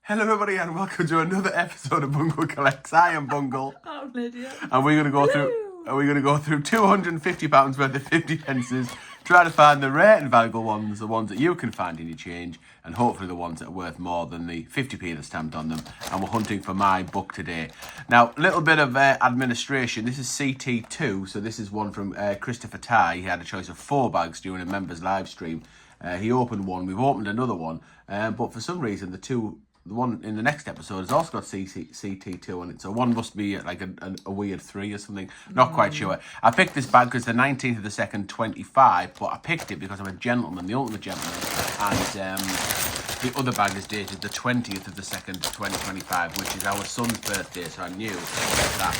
Hello everybody and welcome to another episode of Bungle Collects. I am Bungle. Oh, Lydia. And we're gonna go through £250 worth of 50 pences, try to find the rare and valuable ones, the ones that you can find in your change, and hopefully the ones that are worth more than the 50p that's stamped on them. And we're hunting for my book today. Now, a little bit of administration. This is CT2, so this is one from Christopher Ty. He had a choice of 4 bags during a members live stream. He opened one, we've opened another one, but for some reason the one in the next episode has also got CT2 on it, so one must be like a weird 3 or something. Not quite sure. I picked this bag because the 19th of the 2nd, 25, but I picked it because I'm a gentleman, the ultimate gentleman, and the other bag is dated the 20th of the 2nd, 2025, which is our son's birthday, so I knew that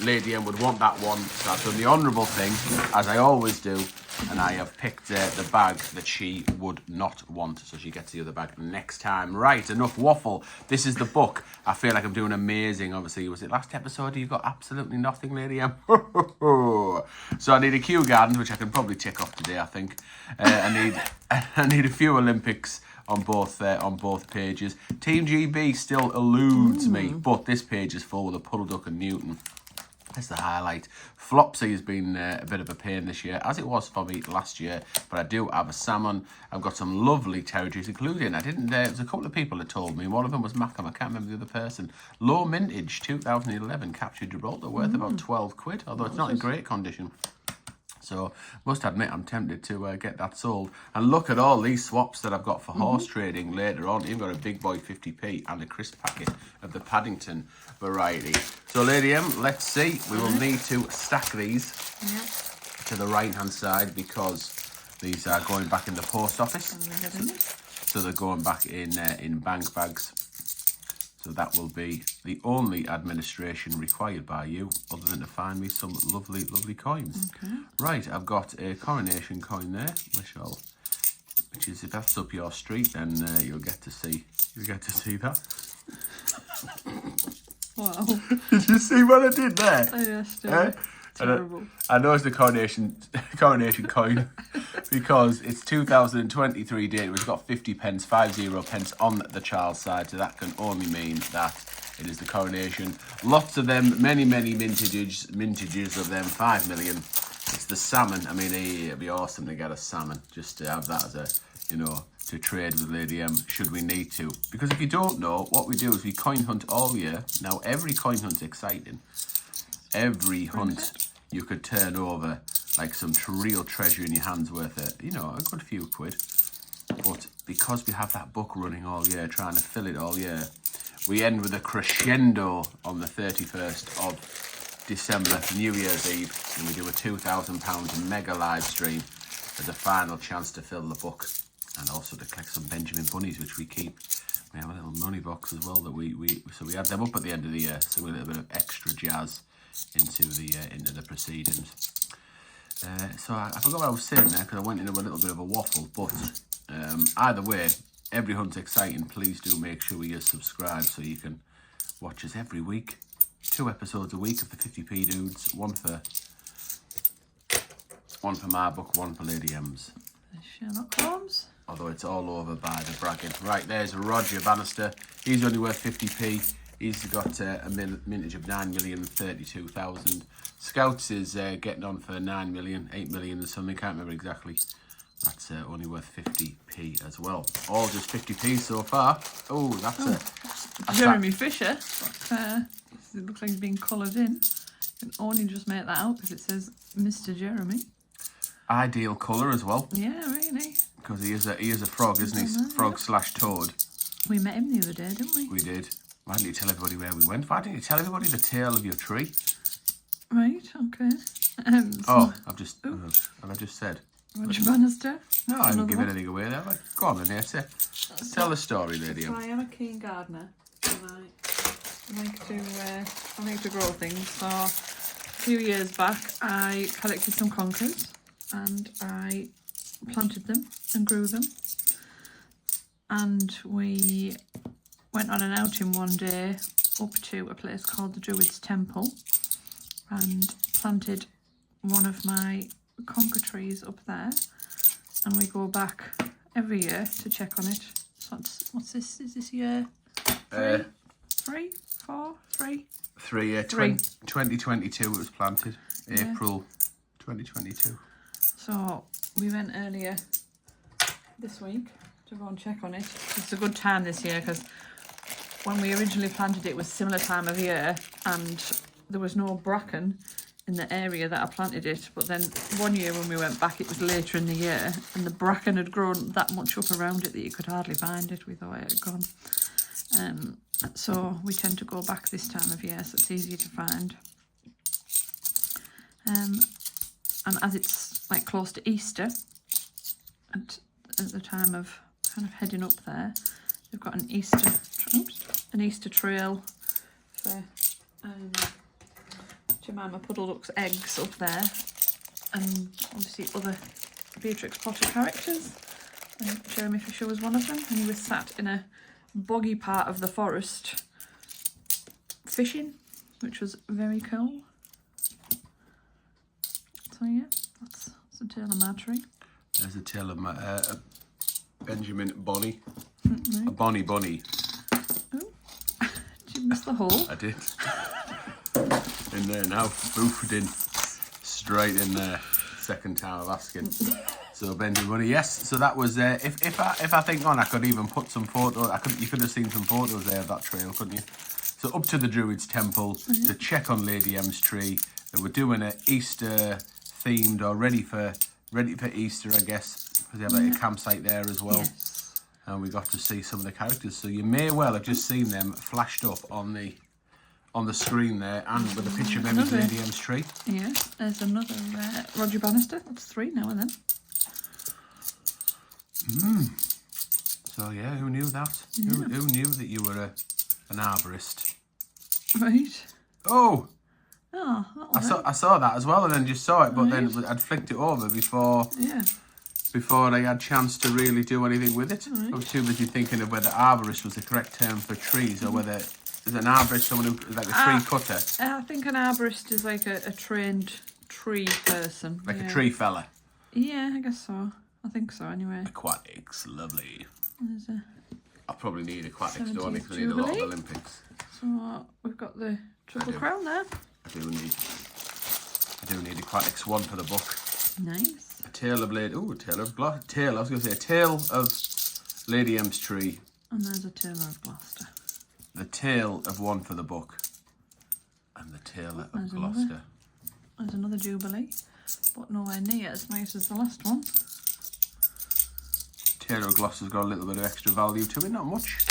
Lady M would want that one, so I've done the honourable thing, as I always do, and I have picked the bag that she would not want, so she gets the other bag next time. Right, enough waffle. This is the book. I feel like I'm doing amazing. Obviously, was it last episode you got absolutely nothing, Lady M? So I need a Kew Gardens, which I can probably tick off today, I think. I need a few Olympics on both pages. Team GB still eludes me, but this page is full with a Puddle Duck and Newton. That's the highlight. Flopsy has been a bit of a pain this year, as it was for me last year, but I do have a salmon. I've got some lovely territories, including, there was a couple of people that told me, one of them was Mackham, I can't remember the other person. Low mintage, 2011, captured Gibraltar, worth about 12 quid, although it's not in great condition. So, must admit, I'm tempted to get that sold. And look at all these swaps that I've got for horse trading later on. You've got a big boy 50p and a crisp packet of the Paddington variety. So, Lady M, let's see. We will need to stack these to the right-hand side because these are going back in the post office. So they're going back in bank bags. So that will be the only administration required by you, other than to find me some lovely, lovely coins. Okay. Right, I've got a coronation coin there, which is, if that's up your street, then you'll get to see that. Wow. Did you see what I did there? Oh, yes, terrible. I know it's the coronation coin because it's 2023 date. We've got 50 pence, 50 pence on the child's side, so that can only mean that it is the coronation. Lots of them, many mintages of them, 5 million. It's the salmon. I mean, it'd be awesome to get a salmon, just to have that as a, to trade with Lady M should we need to. Because if you don't know, what we do is we coin hunt all year. Now, every coin hunt's exciting. Every hunt you could turn over like some real treasure in your hands worth a good few quid. But because we have that book running all year, trying to fill it all year, we end with a crescendo on the 31st of December, New Year's Eve, and we do a £2,000 mega live stream as a final chance to fill the book and also to collect some Benjamin bunnies, which we keep. We have a little money box as well that we had them up at the end of the year, so with a little bit of extra jazz into the proceedings. So I forgot what I was saying there because I went into a little bit of a waffle, but either way, every hunt's exciting. Please do make sure you subscribe so you can watch us every week. 2 episodes a week of the 50p dudes, one for my book, one for Lady M's. Sherlock Holmes. Although it's all over by the bragging. Right, there's Roger Bannister. He's only worth 50p. He's got a mintage of 9,032,000. Scouts is getting on for 9 million, 8 million or something. Can't remember exactly. That's only worth 50p as well. All just 50p so far. Oh, that's Jeremy Fisher. It looks like he's being coloured in. You can only just make that out because it says Mr. Jeremy. Ideal colour as well. Yeah, really. Because he is a frog, isn't he? Frog / toad. We met him the other day, didn't we? We did. Why didn't you tell everybody where we went? Why didn't you tell everybody the tale of your tree? Right, okay. Have I just said? Roger Bannister. No, I didn't give anything away there. Like, go on then, tell the story, Lady. So I am a keen gardener, and I like to grow things. So a few years back, I collected some concretes and I planted them and grew them. And we went on an outing one day up to a place called the Druids Temple and planted one of my conker trees up there, and we go back every year to check on it. So what's this? Is this year Three, four, three. 2022 it was planted. April 2022. So we went earlier this week to go and check on it. It's a good time this year because when we originally planted it was similar time of year and there was no bracken in the area that I planted it, but then one year when we went back it was later in the year and the bracken had grown that much up around it that you could hardly find it. We thought it had gone. So we tend to go back this time of year, so it's easier to find. And as it's like close to Easter, and at the time of kind of heading up there, they've got an Easter trail for Jemima Puddleduck's eggs up there, and obviously other Beatrix Potter characters. And Jeremy Fisher was one of them, and he was sat in a boggy part of the forest fishing, which was very cool. So yeah, that's the tail of my tree. There's the tail of my Benjamin Bonnie. A Bonnie Bunny. Oh, did you miss the hole? I did. In there now, boofed in, straight in there. Second time of asking. So Benjamin Bunny, yes. So that was if I think on, I could even put some photos. You could have seen some photos there of that trail, couldn't you? So up to the Druids Temple to check on Lady M's tree. They were doing it Easter themed or ready for Easter, I guess, because they have like a campsite there as well. Yes. And we got to see some of the characters. So you may well have just seen them flashed up on the screen there, and with a picture of them as Lady M's tree. Yes, there's another Roger Bannister. That's three now and then. So yeah, who knew that? Yeah. Who knew that you were an arborist? Right. Oh, Oh, I saw that as well, and then just saw it, but then I'd flicked it over before I had chance to really do anything with it. I was too busy thinking of whether arborist was the correct term for trees, or whether is an arborist someone who is like a tree cutter. I think an arborist is like a trained tree person, like a tree fella. Yeah, I guess so. I think so. Anyway. Aquatics, lovely. There's a I'll probably need aquatics, don't I? 70th Because I need a lot of Jubilee. Olympics. So we've got the Triple Crown there. I do need aquatics. One for the book. Nice. A tale of Lady. Oh, a tale of tail. I was going to say a tale of Lady M's tree. And there's a Tailor of Gloucester. The tale of one for the book. And the tale of there's Gloucester. There's another Jubilee, but nowhere near as nice as the last one. Taylor of Gloucester's got a little bit of extra value to it, not much.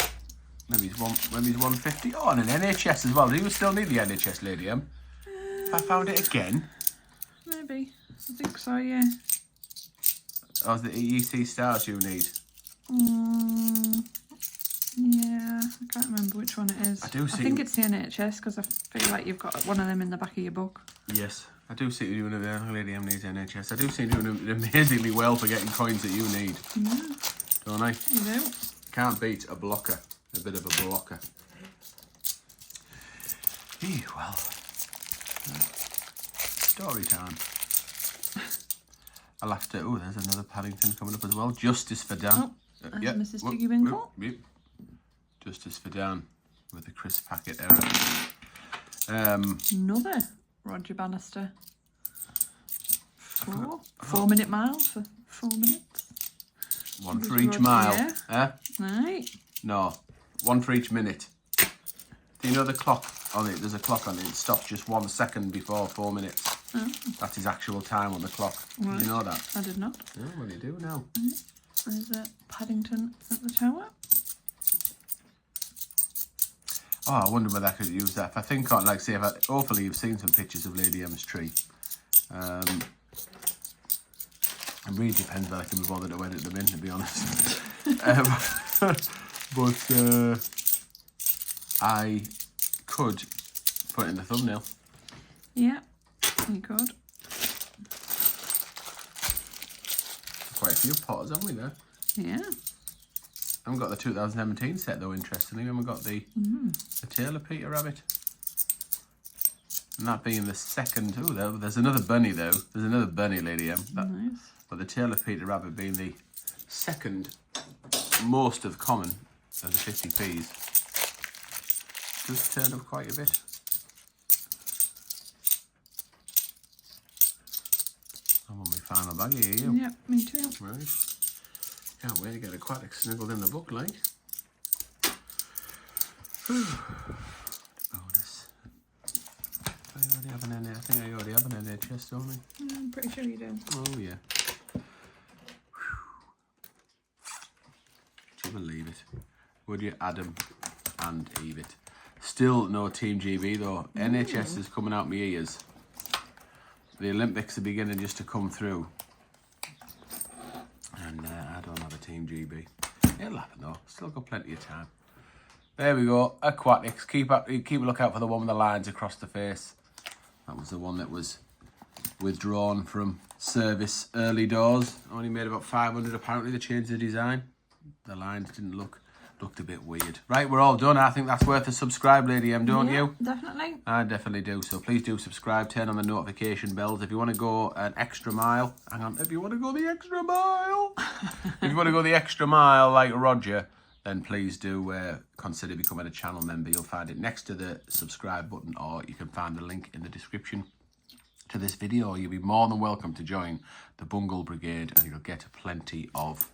Maybe he's 150. Oh, and an NHS as well. Do you still need the NHS, Lady M? Have I found it again? Maybe. I think so, yeah. Oh, is the EEC stars you need? Yeah, I can't remember which one it is. I do see. I think it's the NHS because I feel like you've got one of them in the back of your book. Yes, I do see you doing it. Lady M needs NHS. I do see you doing amazingly well for getting coins that you need. Yeah. Don't I? You do. Can't beat a blocker. A bit of a blocker. Well. Story time. I'll have to. Oh, there's another Paddington coming up as well. Justice for Dan. Oh, Mrs. Tiggy Winkle. Yep. Justice for Dan with the crisp packet error. Another Roger Bannister. 4 minute miles for 4 minutes. One for each mile. Right. No, one for each minute. Do you know the clock on it? There's a clock on it. It stops just 1 second before 4 minutes. Oh. That's his actual time on the clock. Right. Did you know that? I did not. Oh, what do you do now? There's a Paddington at the tower. Oh, I wonder whether I could use that. If I think on, like, say, hopefully you've seen some pictures of Lady M's tree. It really depends whether I can be bothered to edit them in, to be honest. But I could put it in the thumbnail. Yeah, you could. Quite a few potters, haven't we, there? Yeah. I haven't got the 2017 set, though, interestingly. We haven't got the tail of Peter Rabbit. And that being the second... Oh, there's another bunny, though. There's another bunny, Lady M. Nice. But the tail of Peter Rabbit being the second most of common of the 50p's. does turn up quite a bit. I'm on my final bag here, you. Yep, me too. Right. Can't wait to get aquatic snuggled in the book, like. Bonus. I already have an NA. I think I already have an NA chest, don't I? I'm pretty sure you do. Oh, yeah. Do you believe it? Would you, Adam and Eve it? Still no Team GB, though. NHS is coming out my ears. The Olympics are beginning just to come through. And I don't have a Team GB. It'll happen though. Still got plenty of time. There we go. Aquatics. Keep a lookout for the one with the lines across the face. That was the one that was withdrawn from service early doors. Only made about 500 apparently. They changed the design. The lines didn't looked a bit weird. Right, we're all done. I think that's worth a subscribe, Lady M, don't you? Definitely. I definitely do. So please do subscribe, turn on the notification bells. If you want to go an extra mile, hang on, if you want to go the extra mile, if you want to go the extra mile like Roger, then please do consider becoming a channel member. You'll find it next to the subscribe button, or you can find the link in the description to this video. You'll be more than welcome to join the Bungle Brigade, and you'll get plenty of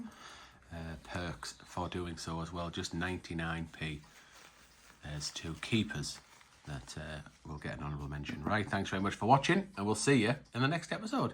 perks for doing so as well. Just 99p. There's two keepers that will get an honourable mention. Right, thanks very much for watching, and we'll see you in the next episode.